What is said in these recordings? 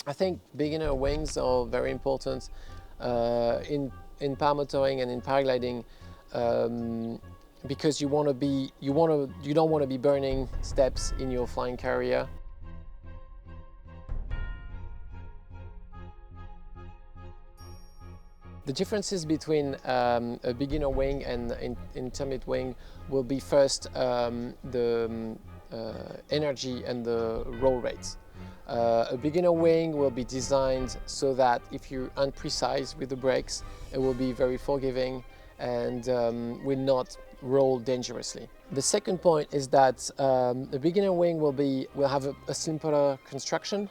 I think beginner wings are very important in paramotoring and in paragliding, because you don't want to be burning steps in your flying career. The differences between a beginner wing and an intermediate wing will be first the energy and the roll rates. A beginner wing will be designed so that if you're imprecise with the brakes, it will be very forgiving and will not roll dangerously. The second point is that the beginner wing will have a simpler construction,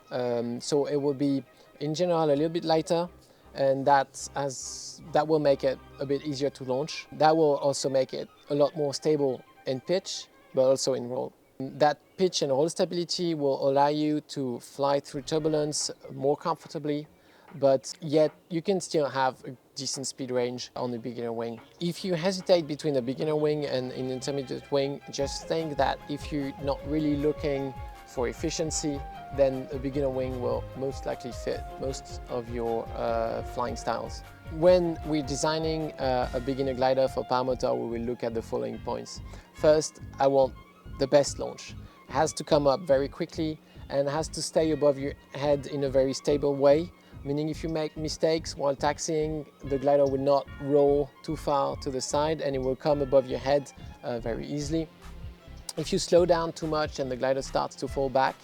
so it will be in general a little bit lighter, and that will make it a bit easier to launch. That will also make it a lot more stable in pitch, but also in roll. That pitch and roll stability will allow you to fly through turbulence more comfortably, but yet you can still have a decent speed range on the beginner wing. If you hesitate between a beginner wing and an intermediate wing, just think that if you're not really looking for efficiency, then a beginner wing will most likely fit most of your flying styles. When we're designing a beginner glider for paramotor, we will look at the following points. First, I want the best launch. It has to come up very quickly and has to stay above your head in a very stable way, meaning if you make mistakes while taxiing, the glider will not roll too far to the side and it will come above your head very easily. If you slow down too much and the glider starts to fall back,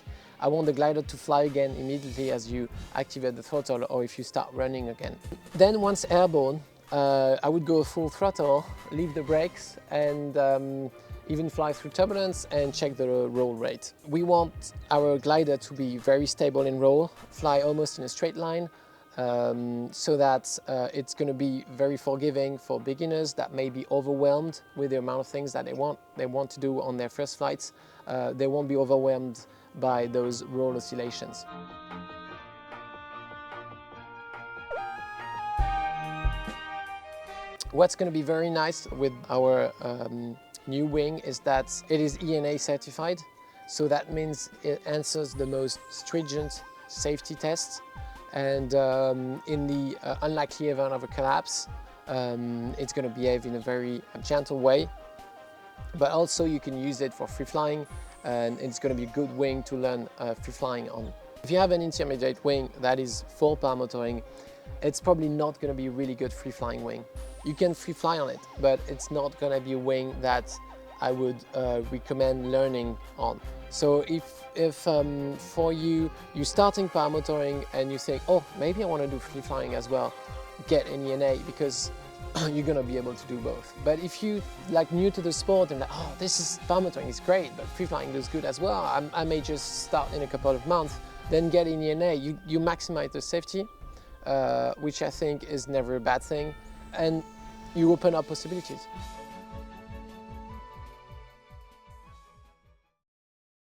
I want the glider to fly again immediately as you activate the throttle or if you start running again. Then once airborne, I would go full throttle, leave the brakes and even fly through turbulence and check the roll rate. We want our glider to be very stable in roll, fly almost in a straight line, so that it's going to be very forgiving for beginners that may be overwhelmed with the amount of things that they want to do on their first flights. They won't be overwhelmed by those roll oscillations. What's going to be very nice with our new wing is that it is ENA certified, so that means it answers the most stringent safety tests, and in the unlikely event of a collapse, it's going to behave in a very gentle way, but also you can use it for free flying, and it's going to be a good wing to learn free flying on. If you have an intermediate wing that is for paramotoring, it's probably not going to be a really good free flying wing. You can free fly on it, but it's not going to be a wing that I would recommend learning on. So if for you're starting paramotoring and you think, oh, maybe I want to do free flying as well, get an ENA, because you're going to be able to do both. But if you like new to the sport and like, oh, this is paramotoring is great, but free flying looks good as well, I may just start in a couple of months, then get an ENA. You maximize the safety, which I think is never a bad thing, and you open up possibilities.